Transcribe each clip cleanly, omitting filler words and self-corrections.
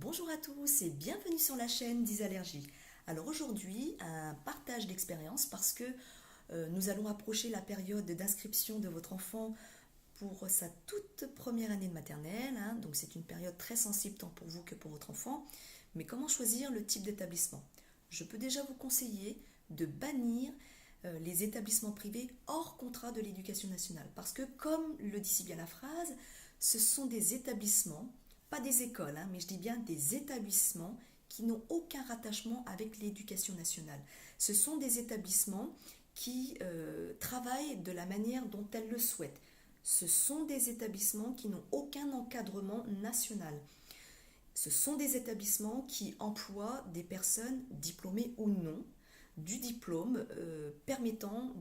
Bonjour à tous et bienvenue sur la chaîne d'Isallergie. Alors aujourd'hui, un partage d'expérience parce que nous allons approcher la période d'inscription de votre enfant pour sa toute première année de maternelle, hein. Donc c'est une période très sensible tant pour vous que pour votre enfant. Mais comment choisir le type d'établissement? Je peux déjà vous conseiller de bannir les établissements privés hors contrat de l'éducation nationale. Parce que comme le dit si bien la phrase, ce sont des établissements, pas des écoles, hein, mais je dis bien des établissements qui n'ont aucun rattachement avec l'éducation nationale. Ce sont des établissements qui travaillent de la manière dont elles le souhaitent. Ce sont des établissements qui n'ont aucun encadrement national. Ce sont des établissements qui emploient des personnes diplômées ou non du diplôme permettant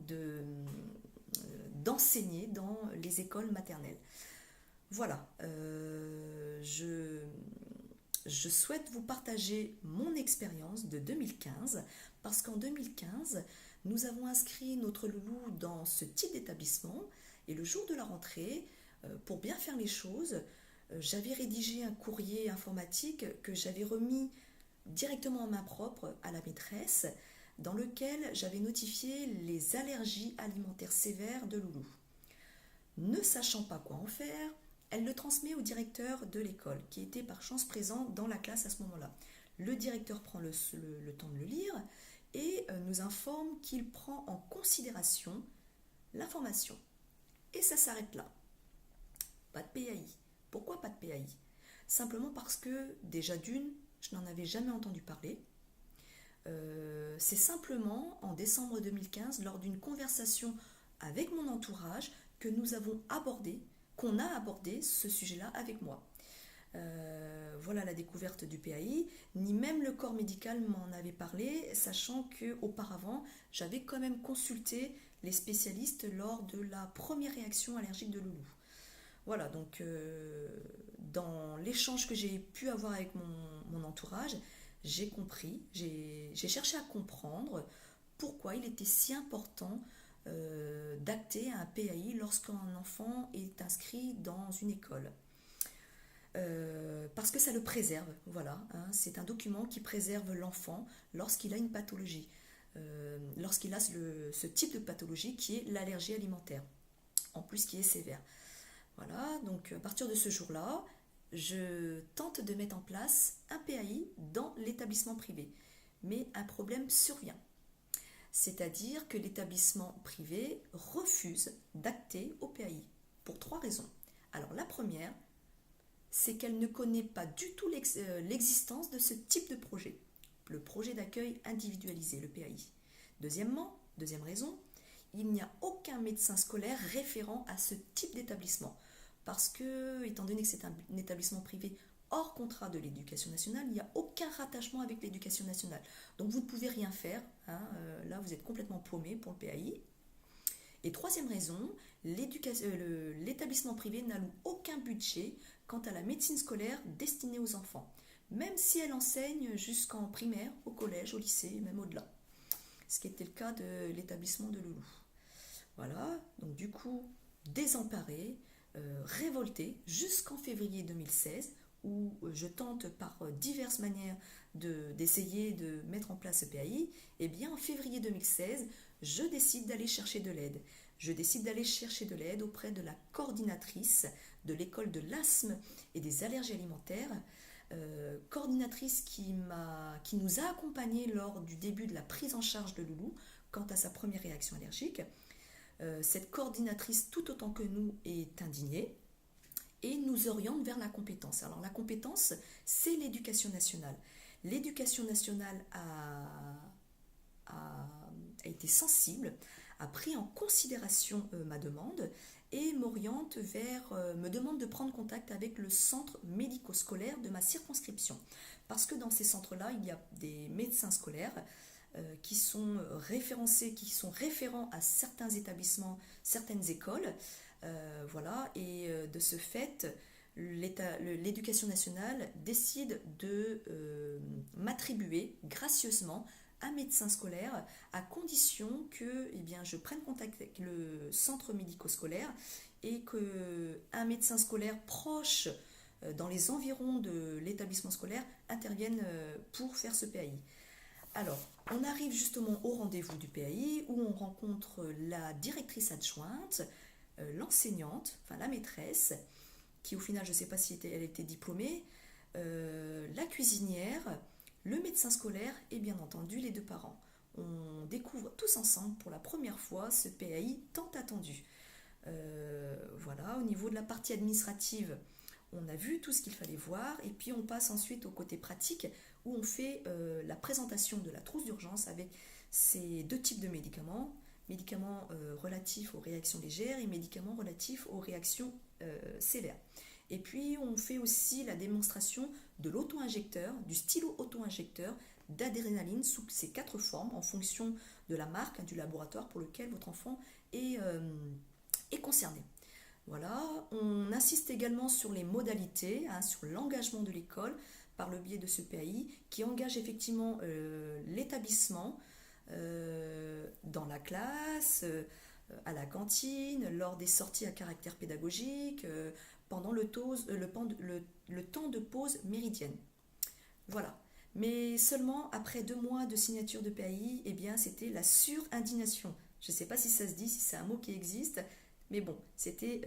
d'enseigner dans les écoles maternelles. Voilà, je souhaite vous partager mon expérience de 2015 parce qu'en 2015, nous avons inscrit notre loulou dans ce type d'établissement et le jour de la rentrée, pour bien faire les choses, j'avais rédigé un courrier informatique que j'avais remis directement en main propre à la maîtresse dans lequel j'avais notifié les allergies alimentaires sévères de loulou. Ne sachant pas quoi en faire, elle le transmet au directeur de l'école, qui était par chance présent dans la classe à ce moment-là. Le directeur prend le temps de le lire et nous informe qu'il prend en considération l'information. Et ça s'arrête là. Pas de PAI. Pourquoi pas de PAI? Simplement parce que, déjà d'une, je n'en avais jamais entendu parler. C'est simplement en décembre 2015, lors d'une conversation avec mon entourage, que nous avons abordé, qu'on a abordé ce sujet-là avec moi. Voilà la découverte du PAI, ni même le corps médical m'en avait parlé, sachant qu'auparavant, j'avais quand même consulté les spécialistes lors de la première réaction allergique de loulou. Voilà, donc dans l'échange que j'ai pu avoir avec mon entourage, j'ai compris, j'ai cherché à comprendre pourquoi il était si important d'acter un PAI lorsqu'un enfant est inscrit dans une école. Parce que ça le préserve, voilà, hein, c'est un document qui préserve l'enfant lorsqu'il a une pathologie, lorsqu'il a ce type de pathologie qui est l'allergie alimentaire, en plus qui est sévère. Voilà, donc à partir de ce jour-là, je tente de mettre en place un PAI dans l'établissement privé. Mais un problème survient. C'est-à-dire que l'établissement privé refuse d'acter au PAI pour trois raisons. Alors la première, c'est qu'elle ne connaît pas du tout l'existence de ce type de projet, le projet d'accueil individualisé, le PAI. Deuxième raison, il n'y a aucun médecin scolaire référent à ce type d'établissement. Parce que, étant donné que c'est un établissement privé hors contrat de l'éducation nationale, il n'y a aucun rattachement avec l'éducation nationale. Donc vous ne pouvez rien faire, hein, là vous êtes complètement paumé pour le PAI. Et troisième raison, l'établissement privé n'alloue aucun budget quant à la médecine scolaire destinée aux enfants, même si elle enseigne jusqu'en primaire, au collège, au lycée et même au-delà. Ce qui était le cas de l'établissement de Loulou. Voilà, donc du coup, désemparé, révolté, jusqu'en février 2016, où je tente par diverses manières d'essayer de mettre en place ce PAI, et bien en février 2016, je décide d'aller chercher de l'aide. Je décide d'aller chercher de l'aide auprès de la coordinatrice de l'école de l'asthme et des allergies alimentaires, coordinatrice qui nous a accompagnés lors du début de la prise en charge de Loulou quant à sa première réaction allergique. Cette coordinatrice, tout autant que nous, est indignée et nous oriente vers la compétence. Alors la compétence, c'est l'éducation nationale. L'éducation nationale a été sensible, a pris en considération ma demande et me demande de prendre contact avec le centre médico-scolaire de ma circonscription. Parce que dans ces centres-là, il y a des médecins scolaires qui sont référencés, qui sont référents à certains établissements, certaines écoles. Voilà, et de ce fait, l'éducation nationale décide de m'attribuer gracieusement un médecin scolaire à condition que je prenne contact avec le centre médico-scolaire et qu'un médecin scolaire proche dans les environs de l'établissement scolaire interviennent pour faire ce PAI. Alors, on arrive justement au rendez-vous du PAI où on rencontre la directrice adjointe, l'enseignante, enfin la maîtresse, qui au final, je ne sais pas si elle était diplômée, la cuisinière, le médecin scolaire et bien entendu les deux parents. On découvre tous ensemble pour la première fois ce PAI tant attendu. Voilà, au niveau de la partie administrative, on a vu tout ce qu'il fallait voir et puis on passe ensuite au côté pratique où on fait la présentation de la trousse d'urgence avec ces deux types de médicaments, médicaments relatifs aux réactions légères et médicaments relatifs aux réactions sévères. Et puis on fait aussi la démonstration de l'auto-injecteur, du stylo auto-injecteur d'adrénaline sous ses 4 formes en fonction de la marque du laboratoire pour lequel votre enfant est concerné. Voilà, on insiste également sur les modalités, sur l'engagement de l'école par le biais de ce PAI qui engage effectivement l'établissement dans la classe, à la cantine, lors des sorties à caractère pédagogique, pendant le temps de pause méridienne. Voilà. Mais seulement après 2 mois de signature de PAI, eh bien, c'était la surindignation. Je ne sais pas si ça se dit, si c'est un mot qui existe, mais bon, c'était,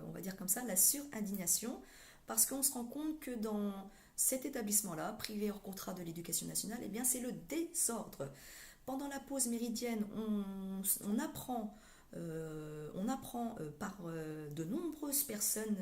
on va dire comme ça, la surindignation, parce qu'on se rend compte que dans cet établissement-là, privé hors contrat de l'éducation nationale, eh bien, c'est le désordre. Pendant la pause méridienne, on apprend par de nombreuses personnes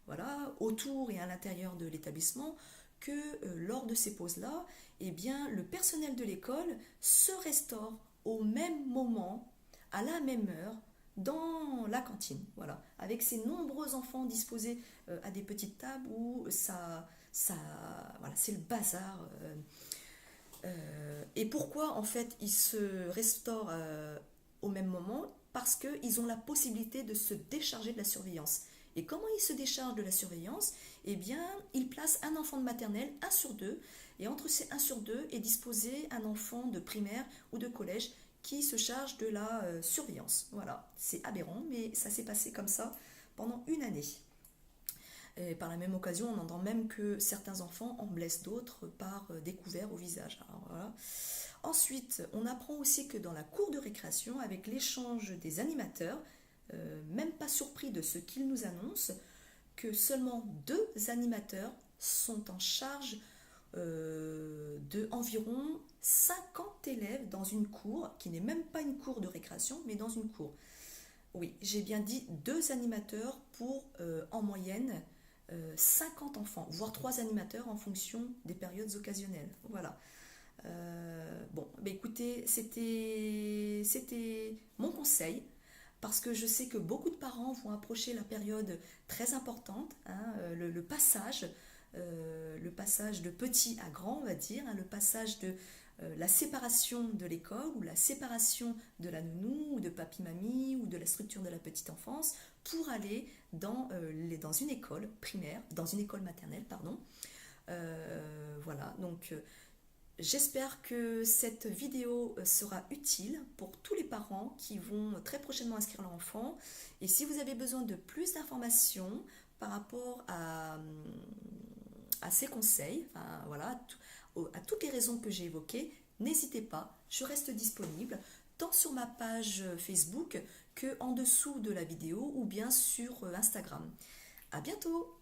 voilà, autour et à l'intérieur de l'établissement que lors de ces pauses-là, eh bien, le personnel de l'école se restaure au même moment, à la même heure, dans la cantine, voilà, avec ces nombreux enfants disposés à des petites tables où voilà, c'est le bazar. Et pourquoi en fait ils se restaurent au même moment? Parce qu'ils ont la possibilité de se décharger de la surveillance. Et comment ils se déchargent de la surveillance? Eh bien, ils placent un enfant de maternelle, 1 sur 2, et entre ces 1 sur 2 est disposé un enfant de primaire ou de collège qui se charge de la surveillance. Voilà, c'est aberrant, mais ça s'est passé comme ça pendant 1 année. Et par la même occasion, on entend même que certains enfants en blessent d'autres par des couverts au visage. Alors, voilà. Ensuite, on apprend aussi que dans la cour de récréation, avec l'échange des animateurs, même pas surpris de ce qu'ils nous annoncent, que seulement 2 animateurs sont en charge de environ 50 élèves dans une cour, qui n'est même pas une cour de récréation, mais dans une cour. Oui, j'ai bien dit 2 animateurs pour, en moyenne, 50 enfants, voire 3 animateurs en fonction des périodes occasionnelles. Voilà. Bon, bah écoutez, c'était mon conseil, parce que je sais que beaucoup de parents vont approcher la période très importante, le passage de petit à grand, on va dire, le passage de la séparation de l'école ou la séparation de la nounou ou de papy-mamie ou de la structure de la petite enfance pour aller dans une école primaire, dans une école maternelle, pardon. Voilà, donc j'espère que cette vidéo sera utile pour tous les parents qui vont très prochainement inscrire leur enfant. Et si vous avez besoin de plus d'informations par rapport à ces conseils, enfin, voilà, à toutes les raisons que j'ai évoquées, n'hésitez pas, je reste disponible tant sur ma page Facebook que en dessous de la vidéo ou bien sur Instagram. À bientôt!